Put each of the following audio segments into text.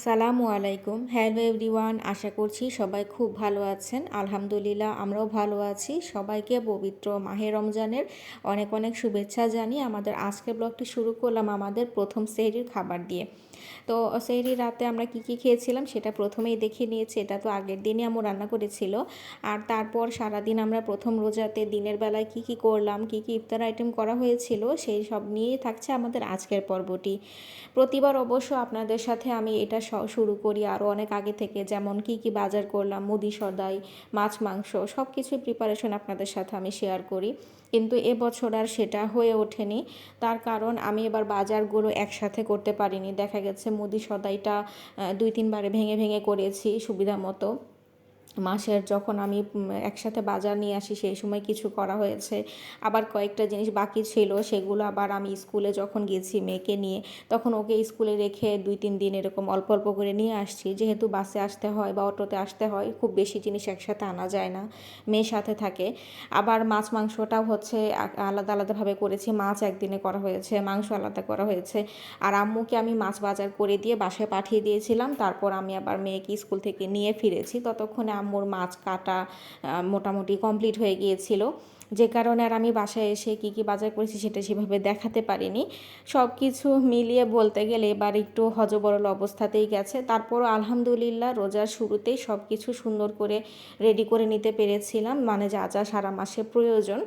আসসালামু আলাইকুম। Hello everyone, আশা করছি সবাই খুব ভালো আছেন। আলহামদুলিল্লাহ আমরাও ভালো আছি। সবাইকে পবিত্র মাহে রমজানের অনেক অনেক শুভেচ্ছা জানিয়ে আমাদের আজকের ব্লগটি শুরু করলাম আমাদের প্রথম সেহরির খাবার দিয়ে। তো সেহরির রাতে আমরা কি কি খেয়েছিলাম সেটা প্রথমেই দেখে নিয়েছি। এটা তো আগের দিনই আম্মু রান্না করেছিল। আর তারপর সারাদিন আমরা প্রথম রোজাতে দিনের বেলায় কি কি করলাম, কি কি ইফতার আইটেম করা হয়েছিল সেই সব নিয়েই থাকছে আমাদের আজকের পর্বটি। প্রতিবার অবশ্য আপনাদের সাথে আমি এটা শুরু করি আরও অনেক আগে থেকে, যেমন কি কি বাজার করলাম, মুদি সদাই, মাছ মাংস সব কিছুই প্রিপারেশন আপনাদের সাথে আমি শেয়ার করি। কিন্তু এবছর আর সেটা হয়ে ওঠেনি। তার কারণ আমি এবার বাজারগুলো একসাথে করতে পারিনি। দেখা গেছে মুদি সদাইটা 2-3 বারে ভেঙে ভেঙে করেছি সুবিধা মতো। মাসের যখন আমি একসাথে বাজার নিয়ে আসি সেই সময় কিছু করা হয়েছে। আবার কয়েকটা জিনিস বাকি ছিল, সেগুলো আবার আমি স্কুলে যখন গেছি মেয়েকে নিয়ে, তখন ওকে স্কুলে রেখে 2-3 দিন এরকম অল্প অল্প করে নিয়ে আসছি। যেহেতু বাসে আসতে হয় বা অটোতে আসতে হয়, খুব বেশি জিনিস একসাথে আনা যায় না, মেয়ের সাথে থাকে। আবার মাছ মাংসটাও হচ্ছে আলাদা আলাদাভাবে করেছি। মাছ একদিনে করা হয়েছে, মাংস আলাদা করা হয়েছে। আর আম্মুকে আমি মাছ বাজার করে দিয়ে বাসায় পাঠিয়ে দিয়েছিলাম। তারপর আমি আবার মেয়েকে স্কুল থেকে নিয়ে ফিরেছি। ততক্ষণে আম্মুর মাছ কাটা মোটামুটি কমপ্লিট হয়ে গিয়েছিল, যে কারণে আর আমি বাসায় এসে কী কী বাজার করেছি সেটা সেভাবে দেখাতে পারিনি। সব কিছু মিলিয়ে বলতে গেলে এবার একটু হযবরল অবস্থাতেই গেছে। তারপরও আলহামদুলিল্লাহ রোজার শুরুতেই সব কিছু সুন্দর করে রেডি করে নিতে পেরেছিলাম, মানে যা যা সারা মাসে প্রয়োজন।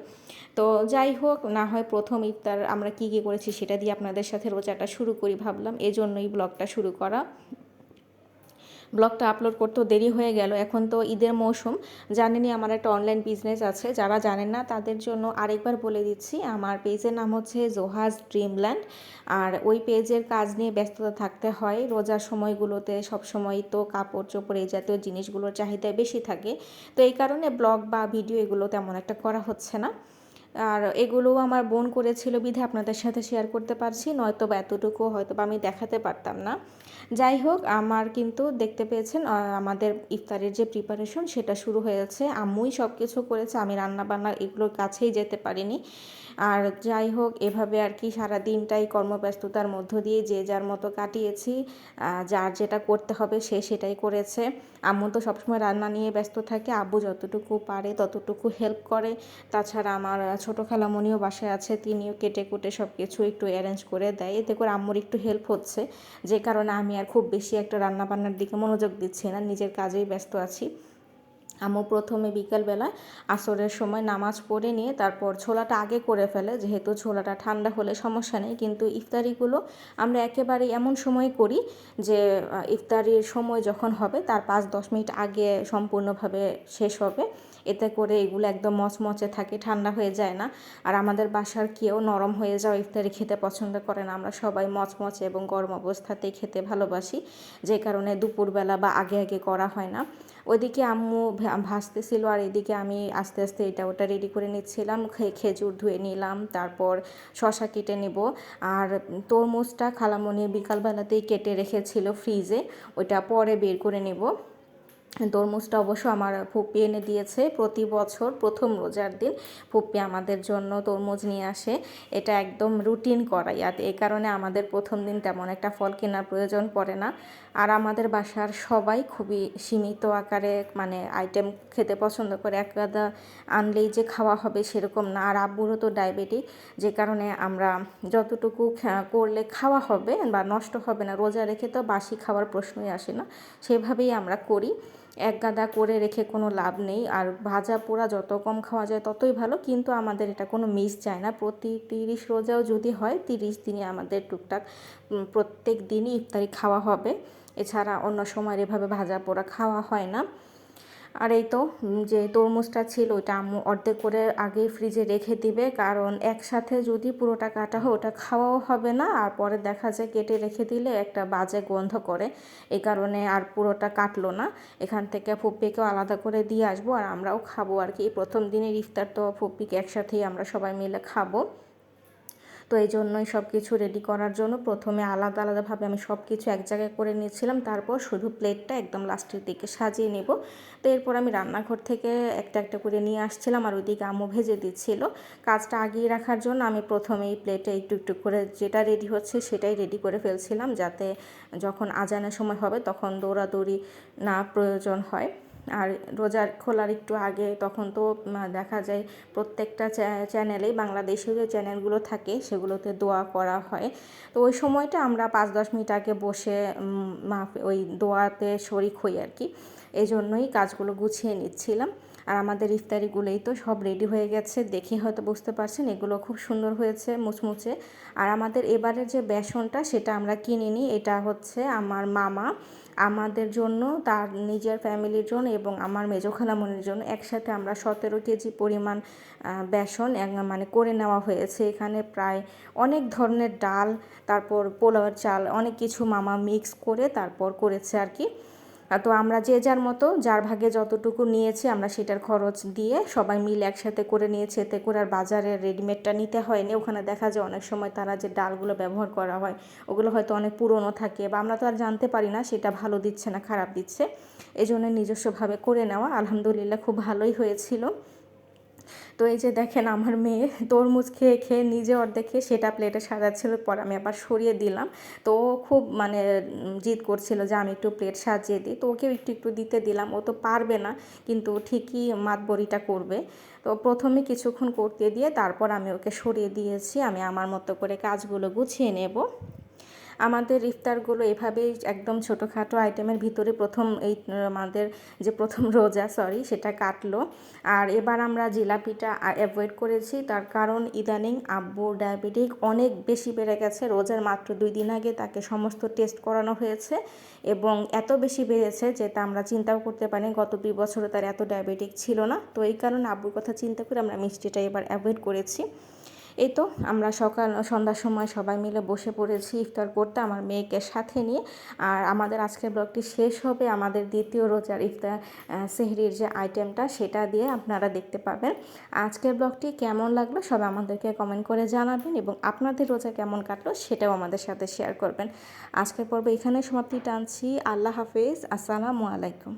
তো যাই হোক, না হয় প্রথম ইফতার আমরা কী কী করেছি সেটা দিয়ে আপনাদের সাথে রোজাটা শুরু করি ভাবলাম, এজন্যই ব্লগটা শুরু করা। ব্লগটা আপলোড করতেও দেরি হয়ে গেল। এখন তো ঈদের মৌসুম, জানেনই আমার একটা অনলাইন বিজনেস আছে। যারা জানেন না তাদের জন্য আরেকবার বলে দিচ্ছি, আমার পেজের নাম হচ্ছে জোহাজ ড্রিমল্যান্ড। আর ওই পেজের কাজ নিয়ে ব্যস্ততা থাকতে হয় রোজার সময়গুলোতে। সবসময় তো কাপড় চোপড় এই জাতীয় জিনিসগুলোর চাহিদা বেশি থাকে, তো এই কারণে ব্লগ বা ভিডিও এগুলো তেমন একটা করা হচ্ছে না। আর এগুলোও আমার বোন করেছিল বিধে আপনাদের সাথে শেয়ার করতে পারছি, নয়তো বা এতটুকু হয়তো বা আমি দেখাতে পারতাম না। যাই হোক, আমার কিন্তু দেখতে পেয়েছেন আমাদের ইফতারের যে প্রিপারেশন সেটা শুরু হয়েছে। আম্মুই সব কিছু করেছে, আমি রান্না বান্না এগুলোর কাছেই যেতে পারিনি। আর যাই হোক, এভাবে আর কি সারা দিনটাই কর্মব্যস্ততার মধ্য দিয়ে যে যার মতো কাটিয়েছি। যার যেটা করতে হবে সে সেটাই করেছে। আম্মু তো সবসময় রান্না নিয়ে ব্যস্ত থাকে, আব্বু যতটুকু পারে ততটুকু হেল্প করে। তাছাড়া আমার ছোটো খালামণিও বাসায় আছে, তিনিও কেটে কুটে সব কিছু একটু অ্যারেঞ্জ করে দেয়, এতে করে আম্মুর একটু হেল্প হচ্ছে। যে কারণে আমি আর খুব বেশি একটা রান্নাবান্নার দিকে মনোযোগ দিচ্ছি না, নিজের কাজেই ব্যস্ত আছি। আম্মু প্রথমে বিকালবেলায় আসরের সময় নামাজ পড়ে নিয়ে তারপর ছোলাটা আগে করে ফেলে, যেহেতু ছোলাটা ঠান্ডা হলে সমস্যা নেই। কিন্তু ইফতারিগুলো আমরা একেবারে এমন সময় করি যে ইফতারির সময় যখন হবে তার 5-10 মিনিট আগে সম্পূর্ণভাবে শেষ হবে। এতে করে এগুলো একদম মচমচে থাকে, ঠান্ডা হয়ে যায় না। আর আমাদের বাসার কেউ নরম হয়ে যাওয়া ইফতারি খেতে পছন্দ করে না, আমরা সবাই মচমচে এবং গরম অবস্থাতেই খেতে ভালোবাসি। যে কারণে দুপুরবেলা বা আগে আগে করা হয় না। ওইদিকে আম্মু ভাজতেছিল আর এদিকে আমি আস্তে আস্তে এটা ওটা রেডি করে নিচ্ছিলাম। খেজুর ধুয়ে নিলাম, তারপর শশা কেটে নেব। আর তরমুজটা খালামণি বিকালবেলাতেই কেটে রেখেছিল ফ্রিজে, ওইটা পরে বের করে নেব। তরমুজটা অবশ্য আমার ফুপ্পি এনে দিয়েছে। প্রতি বছর প্রথম রোজার দিন ফুপ্পি আমাদের জন্য তরমুজ নিয়ে আসে, এটা একদম রুটিন করাই। আর এই কারণে আমাদের প্রথম দিন তেমন একটা ফল কেনার প্রয়োজন পড়ে না। আর আমাদের বাসার সবাই খুবই সীমিত আকারে মানে আইটেম খেতে পছন্দ করে, এক গাদা আনলেই যে খাওয়া হবে সেরকম না। আর আব্বুরও তো ডায়াবেটিক, যে কারণে আমরা যতটুকু করলে খাওয়া হবে বা নষ্ট হবে না, রোজা রেখে তো বাসি খাওয়ার প্রশ্নই আসে না, সেভাবেই আমরা করি। এক গাদা করে রেখে কোনো লাভ নেই। আর ভাজা পোড়া যত কম খাওয়া যায় ততই ভালো, কিন্তু আমাদের এটা কোনো মিস যায় না। প্রতি 30 রোজাও যদি হয়, 30 দিনই আমাদের টুকটাক প্রত্যেক দিনই ইফতারি খাওয়া হবে। এছাড়া অন্য সময় এভাবে ভাজা পোড়া খাওয়া হয় না। আর এই তো যে তরমুজটা ছিল ওইটা আম্মু অর্ধেক করে আগেই ফ্রিজে রেখে দিবে, কারণ একসাথে যদি পুরোটা কাটা হয় ওটা খাওয়াও হবে না, আর পরে দেখা যায় কেটে রেখে দিলে একটা বাজে গন্ধ করে। এই কারণে আর পুরোটা কাটলো না। এখান থেকে ফুপ্পিকেও আলাদা করে দিয়ে আসবো আর আমরাও খাবো আর কি। প্রথম দিনের ইফতার তো ফুপ্পিকে একসাথেই আমরা সবাই মিলে খাবো। তো এই জন্যই সব কিছু রেডি করার জন্য প্রথমে আলাদা আলাদাভাবে আমি সব কিছু এক জায়গায় করে নিয়েছিলাম, তারপর শুধু প্লেটটা একদম লাস্টের দিকে সাজিয়ে নেব। তো এরপর আমি রান্নাঘর থেকে একটা একটা করে নিয়ে আসছিলাম, আর ওইদিকে আম্মু ভেজে দিচ্ছিল। কাজটা আগিয়ে রাখার জন্য আমি প্রথমে এই প্লেটে একটু একটু করে যেটা রেডি হচ্ছে সেটাই রেডি করে ফেলছিলাম, যাতে যখন আজানের সময় হবে তখন দৌড়াদৌড়ি না প্রয়োজন হয়। আর রোজার খোলার একটু আগে তখন তো দেখা যায় প্রত্যেকটা চ্যানেলেই, বাংলাদেশের যে চ্যানেলগুলো থাকে সেগুলোতে দোয়া করা হয়। তো ওই সময়টা আমরা 5-10 মিনিট আগে বসে ওই দোয়াতে শরিক হই আর কি। এই জন্যই কাজগুলো গুছিয়ে নিচ্ছিলাম। আর আমাদের ইফতারিগুলোই তো সব রেডি হয়ে গেছে, দেখে হয়তো বুঝতে পারছেন এগুলো খুব সুন্দর হয়েছে মুচমুচে। আর আমাদের এবারের যে বেসনটা সেটা আমরা কিনিনি, এটা হচ্ছে আমার মামা আমাদের জন্য, তার নিজের ফ্যামিলির জন্য এবং আমার মেজো খালামণির জন্য একসাথে আমরা 17 কেজি পরিমাণ বেসন মানে করে নেওয়া হয়েছে। এখানে প্রায় অনেক ধরনের ডাল, তারপর পোলাওয়ের চাল, অনেক কিছু মামা মিক্স করে তারপর করেছে আর কি। তো আমরা যে যার মতো যার ভাগে যতটুকু নিয়েছি আমরা সেটার খরচ দিয়ে সবাই মিলে একসাথে করে নিয়েছি, এতে করে আর বাজারে রেডিমেডটা নিতে হয়নি। ওখানে দেখা যায় অনেক সময় তারা যে ডালগুলো ব্যবহার করা হয় ওগুলো হয়তো অনেক পুরনো থাকে, বা আমরা তো আর জানতে পারি না সেটা ভালো দিচ্ছে না খারাপ দিচ্ছে। এই জন্য নিজস্বভাবে করে নেওয়া, আলহামদুলিল্লাহ খুব ভালোই হয়েছিল। তো এই যে দেখেন আমার মেয়ে তরমুজ খেয়ে খেয়ে নিজে অর্ধেক খেয়ে সেটা প্লেটে সাজাচ্ছিল, পর আমি আবার সরিয়ে দিলাম। তো ও খুব মানে জিদ করছিল যে আমি একটু প্লেট সাজিয়ে দিই, তো ওকেও একটু একটু দিতে দিলাম। ও তো পারবে না কিন্তু ঠিকই মাতবরিটা করবে। তো প্রথমে কিছুক্ষণ করতে দিয়ে তারপর আমি ওকে সরিয়ে দিয়েছি, আমি আমার মতো করে কাজগুলো গুছিয়ে নেব। আমাদের ইফতারগুলো এভাবেই একদম ছোটোখাটো আইটেমের ভিতরে আমাদের যে প্রথম রোজা সেটা কাটলো। আর এবার আমরা জিলাপিটা অ্যাভয়েড করেছি, তার কারণ ইদানিং আব্বুর ডায়াবেটিক অনেক বেশি বেড়ে গেছে। রোজার মাত্র 2 দিন আগে তাকে সমস্ত টেস্ট করানো হয়েছে এবং এত বেশি বেড়েছে যেটা আমরা চিন্তাও করতে পারি। গত 2 বছরে তার এত ডায়াবেটিক ছিল না। তো এই কারণে আব্বুর কথা চিন্তা করে আমরা মিষ্টিটা এবার অ্যাভয়েড করেছি। এই তো আমরা সন্ধ্যার সময় সবাই মিলে বসে পড়েছি ইফতার করতে, আমার মেয়েকে সাথে নিয়ে। আর আমাদের আজকের ব্লগটি শেষ হবে আমাদের দ্বিতীয় রোজার ইফতার সেহরির যে আইটেমটা সেটা দিয়ে, আপনারা দেখতে পাবেন। আজকের ব্লগটি কেমন লাগলো সবাই আমাদেরকে কমেন্ট করে জানাবেন, এবং আপনাদের রোজা কেমন কাটলো সেটাও আমাদের সাথে শেয়ার করবেন। আজকের পর্ব এখানে সমাপ্তি টানছি। আল্লাহ হাফেজ, আসসালামু আলাইকুম।